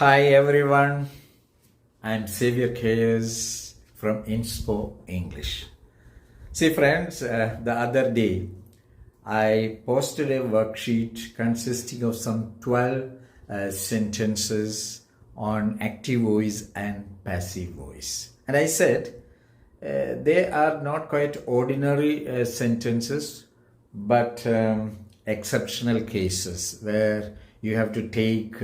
Hi everyone, I'm Xavier Kayers from Inspo English. See friends, the other day I posted a worksheet consisting of some 12 sentences on active voice and passive voice. And I said they are not quite ordinary sentences, but exceptional cases where you have to take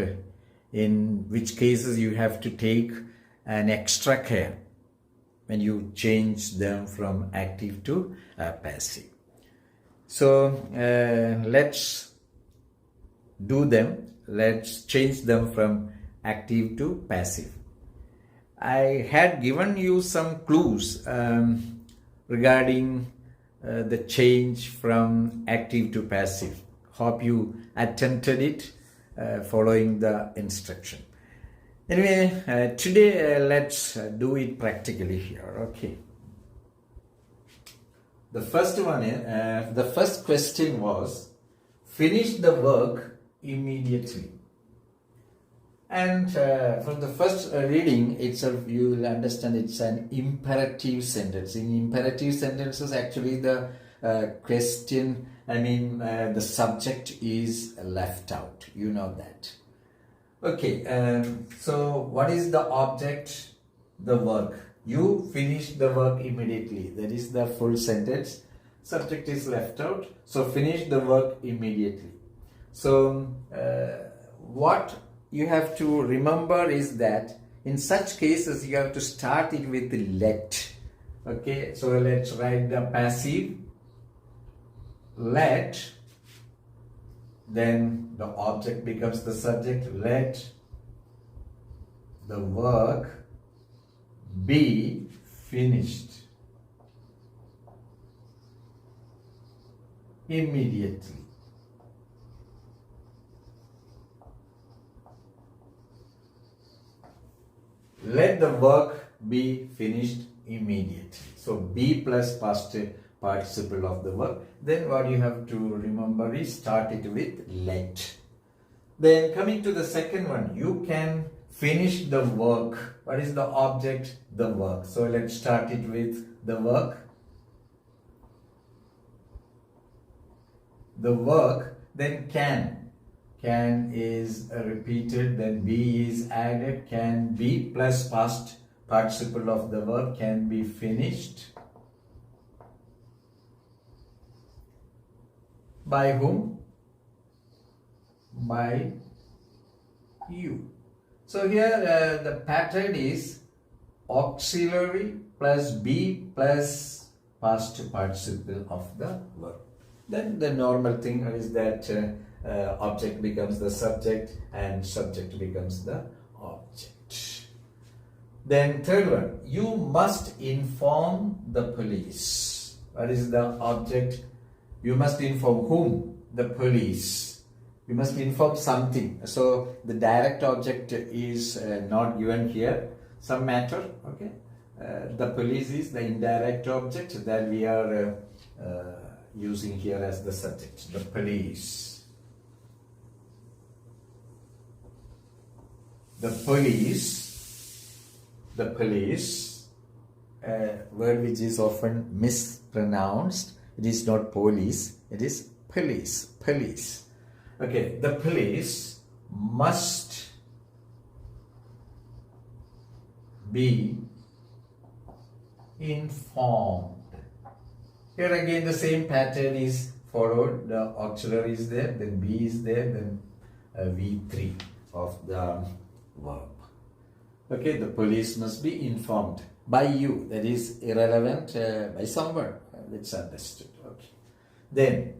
in which cases you have to take an extra care when you change them from active to passive. So let's do them. Let's change them from active to passive. I had given you some clues regarding the change from active to passive. Hope you attempted it following the instruction. Anyway, today let's do it practically here. Okay. The first one is, the first question was, finish the work immediately. And from the first reading itself, you will understand it's an imperative sentence. In imperative sentences, actually the question, the subject is left out. You know that. Okay, so what is the object? The work. You finish the work immediately. That is the full sentence. Subject is left out. So finish the work immediately. So what you have to remember is that in such cases you have to start it with let. Okay, so let's write the passive. Let, then the object becomes the subject. Let the work be finished immediately. Let the work be finished immediately. So be plus past participle of the verb. Then what you have to remember is start it with let. Then coming to the second one, you can finish the work. What is the object? The work. So let's start it with the work. The work, then can. Can is repeated, then be is added. Can be plus past participle of the verb, can be finished. By whom? By you. So here the pattern is auxiliary plus be plus past participle of the verb. Then the normal thing is that object becomes the subject and subject becomes the object. Then third one, you must inform the police. What is the object? You must inform whom? The police. You must inform something. So the direct object is not given here. Some matter. Okay. The police is the indirect object that we are using here as the subject. The police. The police. The police. Word which is often mispronounced. It is not police, it is police. Police. Okay, the police must be informed. Here again the same pattern is followed. The auxiliary is there, then be is there, then V3 of the verb. Okay, the police must be informed by you. That is irrelevant, by someone. It's understood. Okay. Then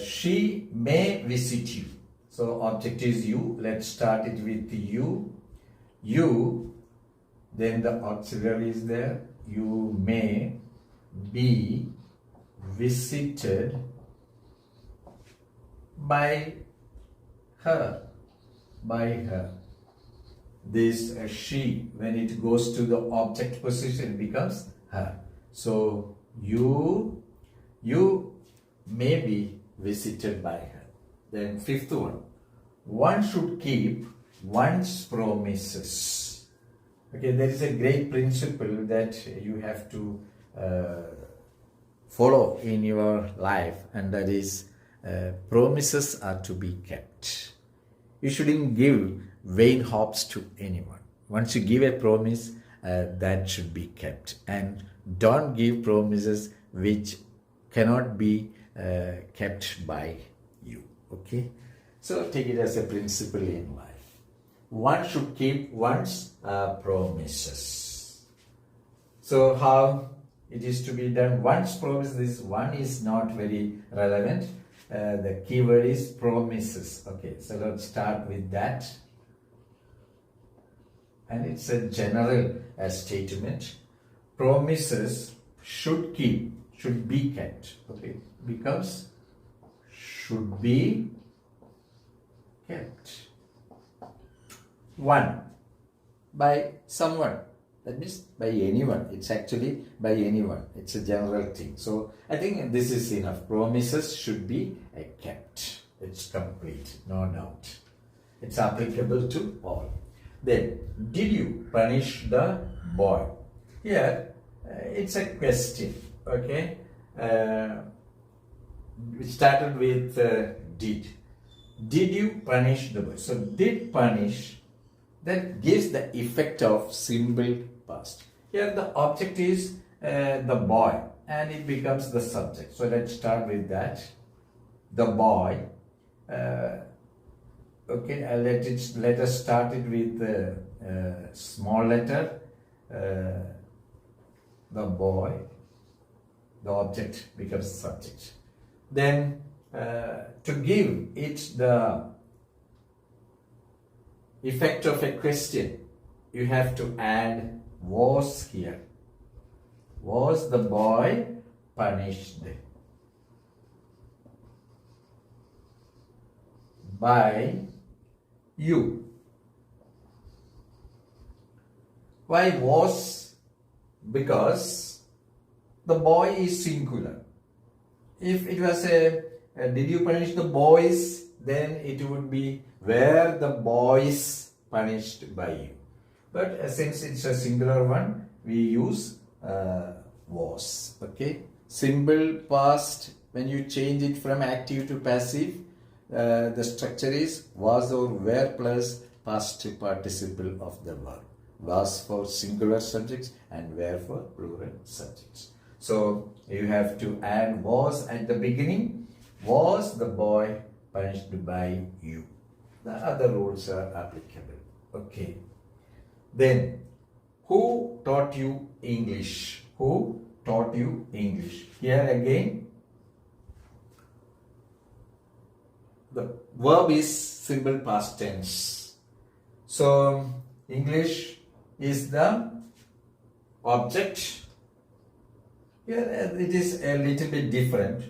she may visit you. So object is you. Let's start it with you. You. Then the auxiliary is there. You may be visited by her. By her. This she, when it goes to the object position, becomes her. So you may be visited by her. Then fifth one should keep one's promises. Okay, there is a great principle that you have to follow in your life, and that is promises are to be kept. You shouldn't give vain hopes to anyone. Once you give a promise, that should be kept, and don't give promises which cannot be kept by you. Okay, so take it as a principle in life. One should keep one's promises. So how it is to be done? One's promise, this one is not very relevant. The keyword is promises. Okay, so let's start with that. And it's a general statement. Promises should be kept. Okay, becomes should be kept. One, by someone. That means by anyone. It's actually by anyone. It's a general thing. So I think this is enough. Promises should be kept. It's complete, no doubt. It's applicable to all. Then, did you punish the boy? Here, it's a question. Okay. We started with did. Did you punish the boy? So did punish, that gives the effect of simple past. Here the object is the boy and it becomes the subject. So let's start with that. The boy. Okay, let us start it with the small letter. The boy. The object becomes subject. Then to give it the effect of a question, you have to add was here. Was the boy punished by you? Why was? Because the boy is singular. If it was did you punish the boys, then it would be were the boys punished by you. But since it's a singular one, we use was. Okay. Simple past, when you change it from active to passive, the structure is was or were plus past participle of the verb. Was for singular subjects and were for plural subjects. So you have to add was at the beginning. Was the boy punished by you? The other rules are applicable. Okay. Then, who taught you English? Who taught you English? Here again, the verb is simple past tense. So, English is the object. Here it is a little bit different.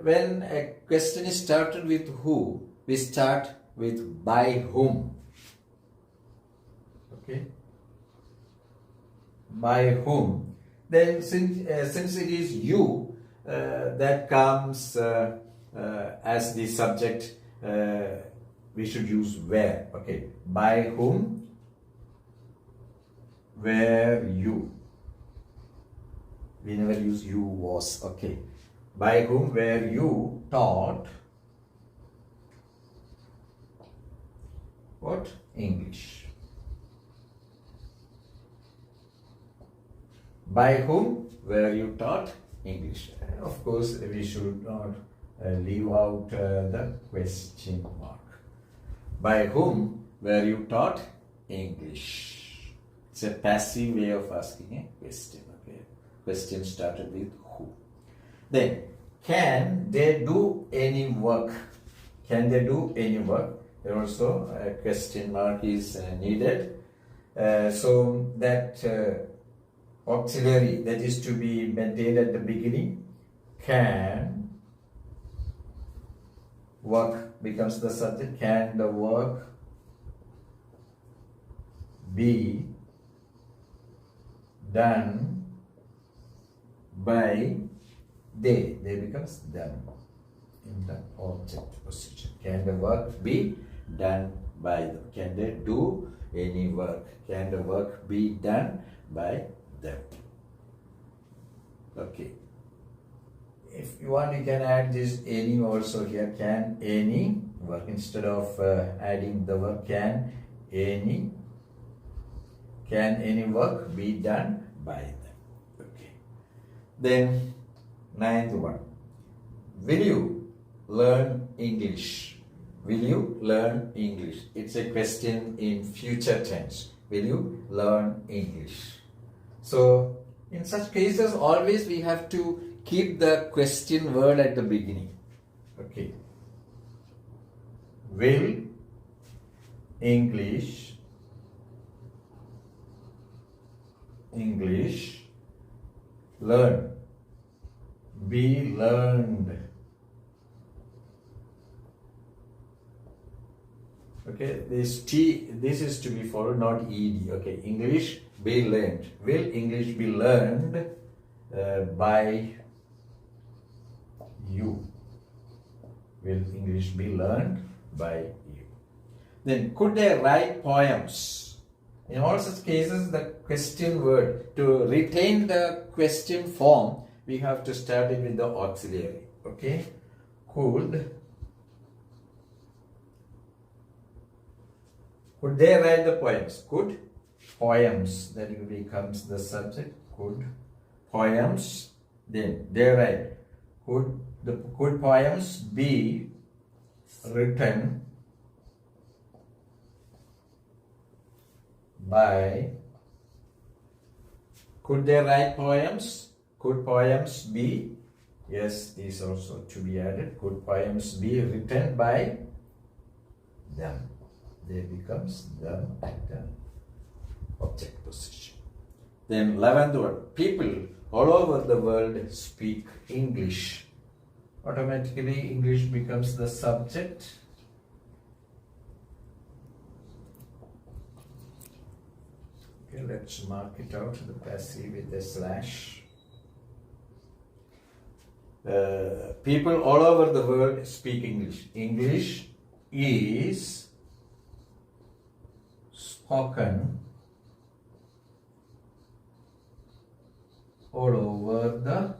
When a question is started with who, we start with by whom. Okay. By whom. Then since it is you, that comes as the subject, we should use where. Okay. By whom were you. We never use you was. Okay. By whom were you taught what? English. By whom were you taught English? Of course, we should not leave out the question mark. By whom were you taught English? It's a passive way of asking a question. Okay. Question started with who. Then, can they do any work? Can they do any work? There also a question mark is needed. So that auxiliary that is to be maintained at the beginning, can work becomes the subject. Can the work be done by they? They becomes them in the object position. Can the work be done by them? Can they do any work? Can the work be done by them? Okay. If you want, you can add this any also here. Can any work, instead of adding the word can any work be done by them? Okay. Then ninth one. Will you learn English? Will you learn English? It's a question in future tense. Will you learn English? So in such cases, always we have to keep the question word at the beginning. Okay. Will English learn, be learned. Okay, this is to be followed, not ed. Okay, English be learned. Will English be learned by you? Will English be learned by you? Then, could they write poems? In all such cases, the question word, to retain the question form, we have to start it with the auxiliary. Okay, could they write the poems? Could poems, that becomes the subject. Could poems, then they write. Could poems be written by? Could they write poems? Could poems be? Yes, these also to be added. Could poems be written by them? They becomes them at the object position. Then 11th word. People all over the world speak English. Automatically English becomes the subject. Okay, let's mark it out, the passive with a slash. People all over the world speak English. English is spoken all over the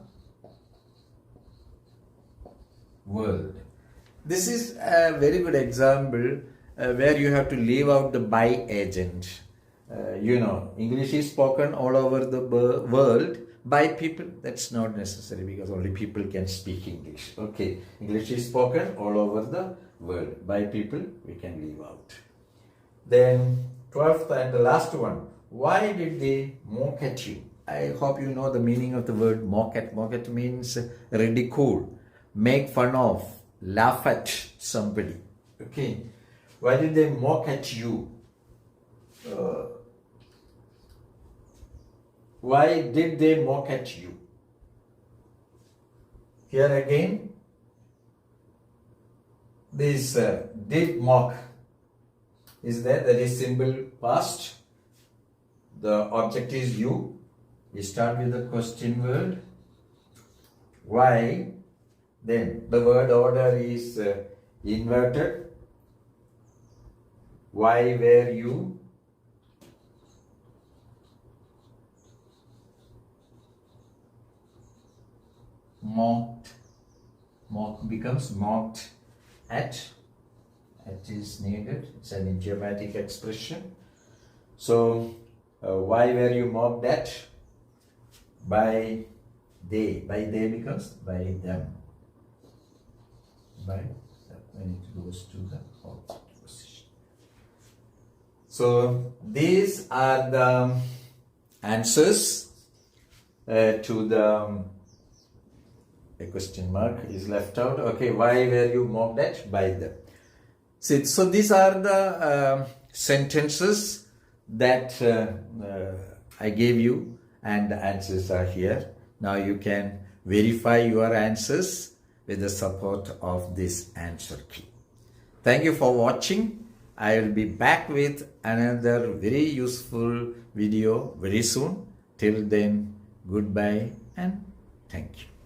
world. This is a very good example where you have to leave out the by agent. English is spoken all over the world by people. That's not necessary because only people can speak English. Okay, English is spoken all over the world by people, we can leave out. Then 12th and the last one. Why did they mock at you? I hope you know the meaning of the word mock at. Mock at means ridicule, make fun of, laugh at somebody. Okay. Why did they mock at you? Why did they mock at you? Here again, this did mock is there. That is simple past. The object is you. We start with the question word. Why? Then the word order is inverted. Why were you? Mocked. Mock becomes mocked at. At is needed. It's an idiomatic expression. So, why were you mocked at? By they. By they becomes by them. By when it goes to the object position. So, these are the answers to the a question mark is left out. Okay, why were you mocked at? By them. So these are the sentences that I gave you, and the answers are here. Now you can verify your answers with the support of this answer key. Thank you for watching. I will be back with another very useful video very soon. Till then, goodbye and thank you.